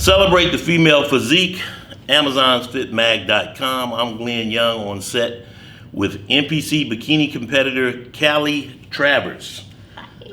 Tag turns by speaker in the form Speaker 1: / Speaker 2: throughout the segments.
Speaker 1: Celebrate the female physique, AmazonsFitMag.com. I'm Glenn Young on set with NPC Bikini competitor Kallie Travers.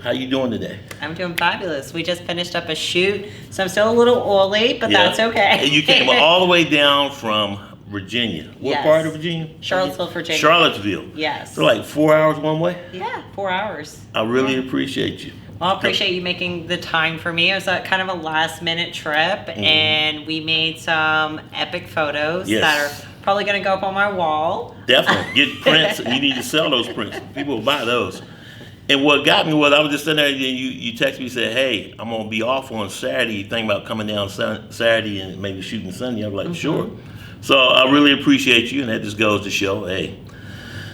Speaker 1: How you doing today?
Speaker 2: I'm doing fabulous. We just finished up a shoot, so I'm still a little oily, but that's okay.
Speaker 1: And you came all the way down from Virginia. What part of Virginia?
Speaker 2: Charlottesville, Virginia.
Speaker 1: Charlottesville.
Speaker 2: Yes.
Speaker 1: So like 4 hours one way?
Speaker 2: Yeah, 4 hours.
Speaker 1: I really appreciate you.
Speaker 2: Well, I appreciate you making the time for me. It was kind of a last minute trip, and we made some epic photos that are probably going to go up on my wall.
Speaker 1: Definitely. Get prints. You need to sell those prints. People will buy those. And what got me was I was just sitting there and you text me and said, hey, I'm going to be off on Saturday. You think about coming down Saturday and maybe shooting Sunday? I'm like, sure. So I really appreciate you, and that just goes to show, hey,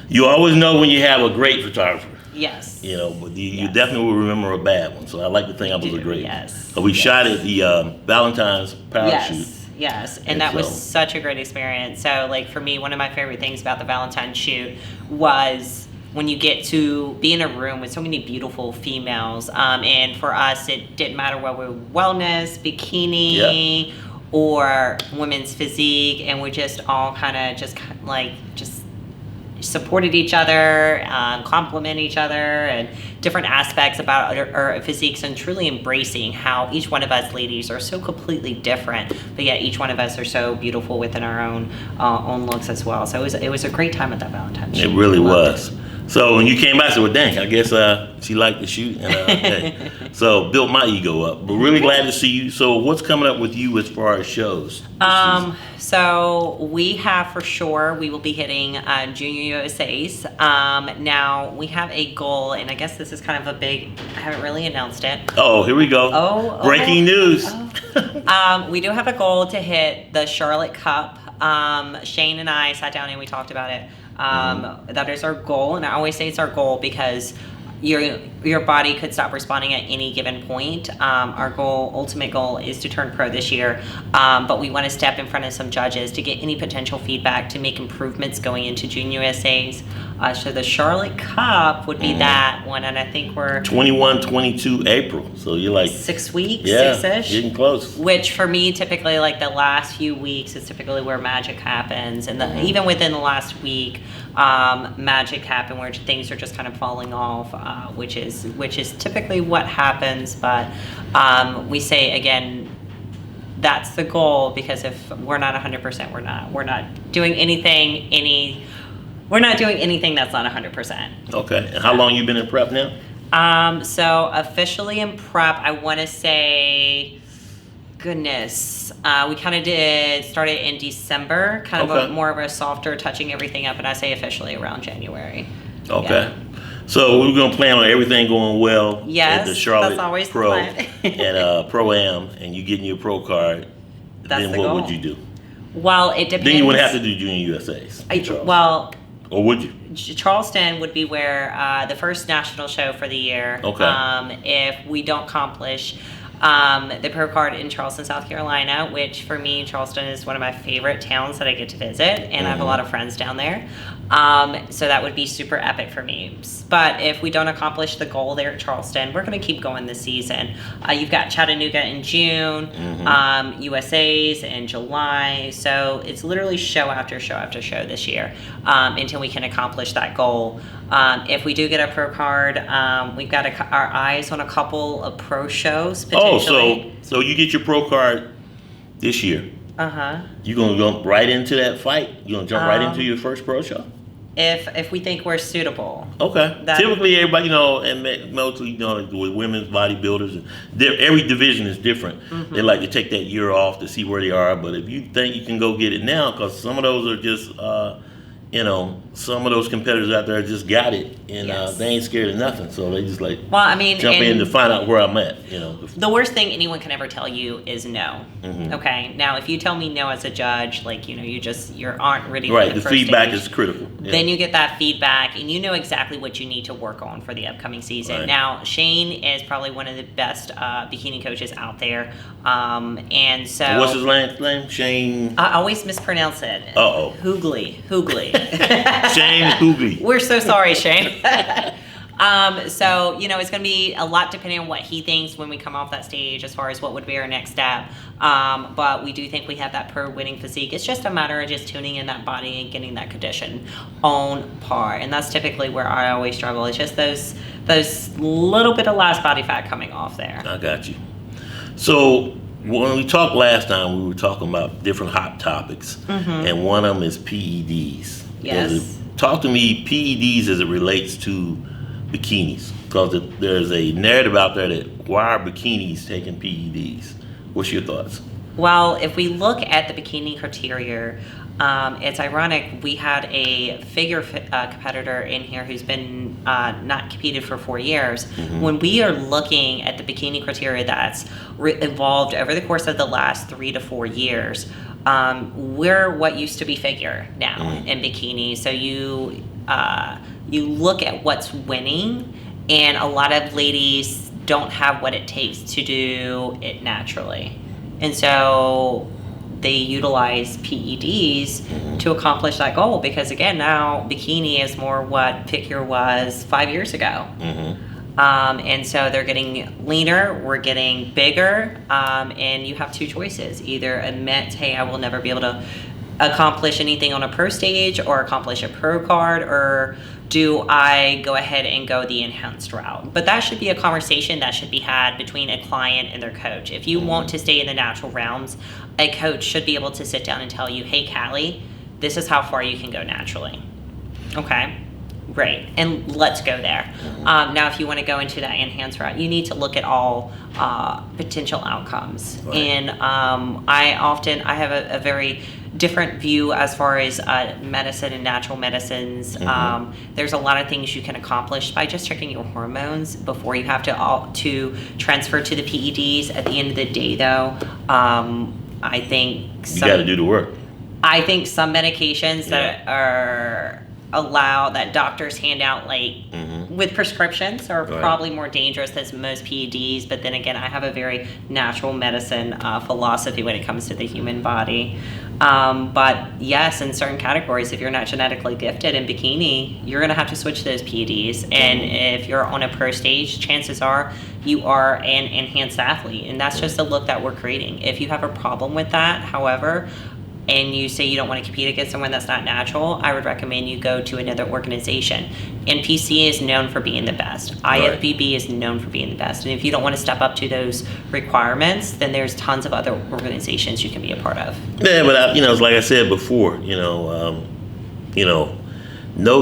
Speaker 1: you always know when you have a great photographer.
Speaker 2: Yes.
Speaker 1: You know, but you definitely will remember a bad one. So I like to think I was a great one.
Speaker 2: Yes.
Speaker 1: We shot at the Valentine's Power Shoot.
Speaker 2: Yes, and that was such a great experience. So, like, for me, one of my favorite things about the Valentine's shoot was when you get to be in a room with so many beautiful females. And for us, it didn't matter whether we were wellness, bikini, or women's physique, and we just all kind of just supported each other, compliment each other, and different aspects about our physiques, and truly embracing how each one of us ladies are so completely different, but yet each one of us are so beautiful within our own looks as well. So it was a great time at that Valentine's shoot.
Speaker 1: It really was. So when you came back, I said, well, dang, I guess she liked the shoot. And hey. So built my ego up. But really glad to see you. So what's coming up with you as far as shows?
Speaker 2: So we have for sure, we will be hitting Junior USA's. Now we have a goal, and I guess this is kind of a big, I haven't really announced it.
Speaker 1: Oh, here we go. Breaking news.
Speaker 2: We do have a goal to hit the Charlotte Cup. Shane and I sat down and we talked about it. That is our goal, and I always say it's our goal because your body could stop responding at any given point. Our ultimate goal is to turn pro this year, but we want to step in front of some judges to get any potential feedback to make improvements going into Junior USA's. So the Charlotte Cup would be that one, and I think we're
Speaker 1: 21-22 April. So you're like
Speaker 2: 6 weeks, 6-ish,
Speaker 1: getting close.
Speaker 2: Which for me, typically, like the last few weeks is typically where magic happens, and even within the last week, magic happened where things are just kind of falling off, which is typically what happens. But we say again, that's the goal, because if we're not 100%, we're not doing anything. We're not doing anything that's not 100%.
Speaker 1: Okay. And how long you been in prep now?
Speaker 2: So officially in prep, I want to say, goodness, we kind of started in December, kind of more of a softer, touching everything up, and I say officially around January. Okay.
Speaker 1: Yeah. So we're going to plan on everything going well
Speaker 2: at
Speaker 1: the Charlotte
Speaker 2: that's always
Speaker 1: Pro
Speaker 2: the plan.
Speaker 1: and Pro-Am, and you getting your Pro Card.
Speaker 2: That's
Speaker 1: then
Speaker 2: the
Speaker 1: what
Speaker 2: goal.
Speaker 1: would you do?
Speaker 2: Well, it depends.
Speaker 1: Then you wouldn't have to do Junior USA's. Or would you?
Speaker 2: Charleston would be where the first national show for the year.
Speaker 1: Okay.
Speaker 2: If we don't accomplish the Pro Card in Charleston, South Carolina, which for me, Charleston is one of my favorite towns that I get to visit, and I have a lot of friends down there. So that would be super epic for me. But if we don't accomplish the goal there at Charleston, we're going to keep going this season. You've got Chattanooga in June, USA's in July. So it's literally show after show after show this year until we can accomplish that goal. If we do get a Pro Card, we've got our eyes on a couple of pro shows potentially.
Speaker 1: So you get your Pro Card this year. You gonna jump right into that fight? You gonna jump right into your first pro show?
Speaker 2: If we think we're suitable.
Speaker 1: Okay. Typically, everybody, and mostly, with women's bodybuilders, every division is different. They like to take that year off to see where they are. But if you think you can go get it now, because some of those are just, some of those competitors out there just got it, and they ain't scared of nothing. So they just jump in to find out where I'm at.
Speaker 2: The worst thing anyone can ever tell you is no. Okay. Now, if you tell me no as a judge, you aren't ready.
Speaker 1: Right. The feedback is critical.
Speaker 2: Then you get that feedback, and you know exactly what you need to work on for the upcoming season. Right. Now, Shane is probably one of the best bikini coaches out there, and so.
Speaker 1: What's his name? Shane.
Speaker 2: I always mispronounce it. Hoogly.
Speaker 1: Shane Hoogly.
Speaker 2: We're so sorry, Shane. So, it's going to be a lot depending on what he thinks when we come off that stage as far as what would be our next step. But we do think we have that pro winning physique. It's just a matter of just tuning in that body and getting that condition on par. And that's typically where I always struggle. It's just those little bit of last body fat coming off there.
Speaker 1: I got you. So when we talked last time, we were talking about different hot topics, and one of them is PEDs.
Speaker 2: Yes.
Speaker 1: Talk to me, PEDs as it relates to bikinis, because there's a narrative out there that why are bikinis taking PEDs? What's your thoughts?
Speaker 2: Well, if we look at the bikini criteria, it's ironic. We had a figure competitor in here who's been not competed for 4 years. When we are looking at the bikini criteria that's evolved over the course of the last 3 to 4 years, we're what used to be figure now in bikini. So you look at what's winning, and a lot of ladies don't have what it takes to do it naturally. And so they utilize PEDs to accomplish that goal, because again, now bikini is more what figure was 5 years ago. And so they're getting leaner, we're getting bigger, and you have two choices. Either admit, hey, I will never be able to accomplish anything on a pro stage or accomplish a pro card, or do I go ahead and go the enhanced route? But that should be a conversation that should be had between a client and their coach. If you want to stay in the natural realms, a coach should be able to sit down and tell you, hey, Kallie, this is how far you can go naturally. Okay, great, and let's go there. Now, if you want to go into that enhanced route, you need to look at all potential outcomes. Right. And I have a very different view as far as medicine and natural medicines. There's a lot of things you can accomplish by just checking your hormones before you have to transfer to the PEDs. At the end of the day, though, I think
Speaker 1: you got to do the work.
Speaker 2: I think some medications that are that doctors hand out with prescriptions are probably more dangerous than most PEDs. But then again, I have a very natural medicine philosophy when it comes to the human body. But yes, in certain categories, if you're not genetically gifted in bikini, you're going to have to switch those PEDs. And if you're on a pro stage, chances are you are an enhanced athlete. And that's just the look that we're creating. If you have a problem with that, however, and you say you don't want to compete against someone that's not natural, I would recommend you go to another organization. NPC is known for being the best. IFBB is known for being the best. And if you don't want to step up to those requirements, then there's tons of other organizations you can be a part of.
Speaker 1: Yeah, but it's like I said before, no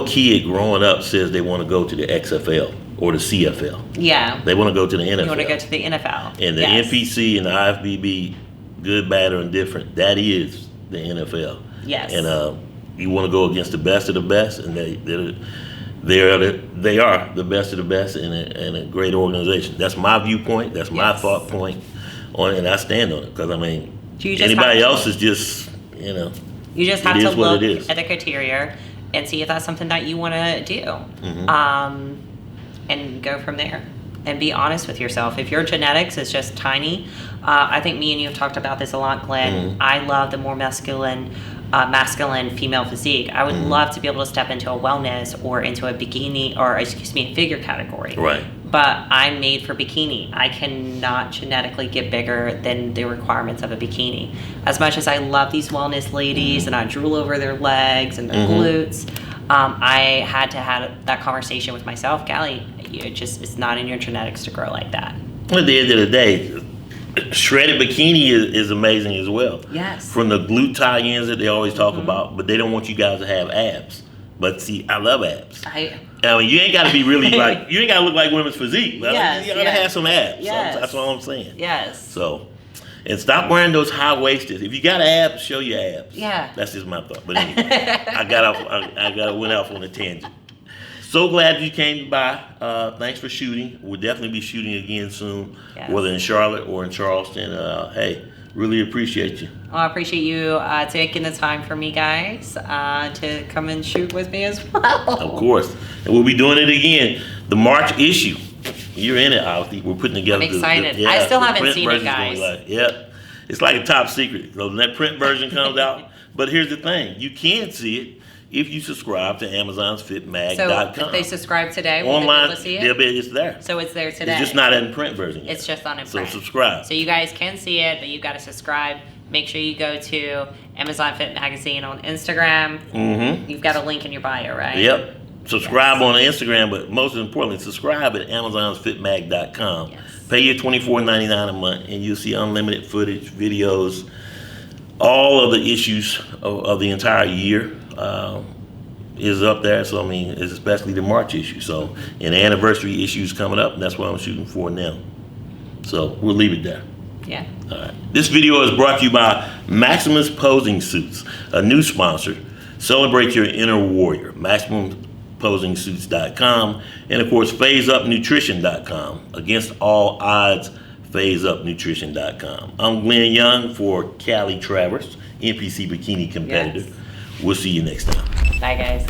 Speaker 1: kid growing up says they want to go to the XFL or the CFL.
Speaker 2: Yeah.
Speaker 1: They want to go to the NFL.
Speaker 2: You want to go to the NFL.
Speaker 1: And the NPC and the IFBB, good, bad, or indifferent, that is the NFL.
Speaker 2: Yes.
Speaker 1: And you want to go against the best of the best, and they are the best of the best in a great organization. That's my viewpoint. That's my thought point on it, and I stand on it, because anybody else is just You
Speaker 2: just have to look at the criteria and see if that's something that you want to do, and go from there. And be honest with yourself. If your genetics is just tiny, I think me and you have talked about this a lot, Glenn. I love the more masculine female physique. I would love to be able to step into a wellness or into a bikini, or a figure category.
Speaker 1: Right.
Speaker 2: But I'm made for bikini. I cannot genetically get bigger than the requirements of a bikini. As much as I love these wellness ladies and I drool over their legs and their glutes, I had to have that conversation with myself. Kallie, it's not in your genetics to grow like that.
Speaker 1: At the end of the day, shredded bikini is amazing as well.
Speaker 2: Yes.
Speaker 1: From the glute tie-ins that they always talk about, but they don't want you guys to have abs. But see, I love abs. You ain't got to be really you ain't got to look like women's physique. But you got to have some abs.
Speaker 2: Yes.
Speaker 1: So that's all I'm saying.
Speaker 2: Yes.
Speaker 1: So, and stop wearing those high-waisted. If you got abs, show your abs.
Speaker 2: Yeah.
Speaker 1: That's just my thought. But anyway, I went off on a tangent. So glad you came by. Thanks for shooting. We'll definitely be shooting again soon, whether in Charlotte or in Charleston. Hey, really appreciate you.
Speaker 2: Well, I appreciate you taking the time for me, guys, to come and shoot with me as well.
Speaker 1: Of course. And we'll be doing it again. The March issue. You're in it, Alfie. We're putting together.
Speaker 2: I'm excited. I still haven't seen it, guys.
Speaker 1: Yep. It's like a top secret. So when that print version comes out. But here's the thing. You can see it. if you subscribe to Amazon's
Speaker 2: So
Speaker 1: FitMag.com.
Speaker 2: if they subscribe today, will they be
Speaker 1: Online,
Speaker 2: able to see
Speaker 1: they'll
Speaker 2: it?
Speaker 1: be, it's there.
Speaker 2: So it's there today.
Speaker 1: It's just not in print version yet.
Speaker 2: It's just on in
Speaker 1: So
Speaker 2: print.
Speaker 1: subscribe.
Speaker 2: So you guys can see it, but you've got to subscribe. Make sure you go to Amazon Fit Magazine on Instagram.
Speaker 1: Mm-hmm.
Speaker 2: You've got a link in your bio, right?
Speaker 1: Yep. Subscribe on Instagram, but most importantly, subscribe at AmazonsFitMag.com.
Speaker 2: Yes.
Speaker 1: Pay your $24.99 a month, and you'll see unlimited footage, videos, all of the issues of the entire year is up there. So, I mean, it's especially the March issue. So, and the anniversary issue is coming up, and that's what I'm shooting for now. So, we'll leave it there.
Speaker 2: Yeah.
Speaker 1: All right. This video is brought to you by Maximus Posing Suits, a new sponsor. Celebrate your inner warrior. MaximumPosingSuits.com, and of course, PhaseUpNutrition.com. Against all odds, PhaseUpNutrition.com. I'm Glenn Young for Kallie Travers, NPC Bikini competitor.
Speaker 2: Yes.
Speaker 1: We'll see you next time.
Speaker 2: Bye, guys.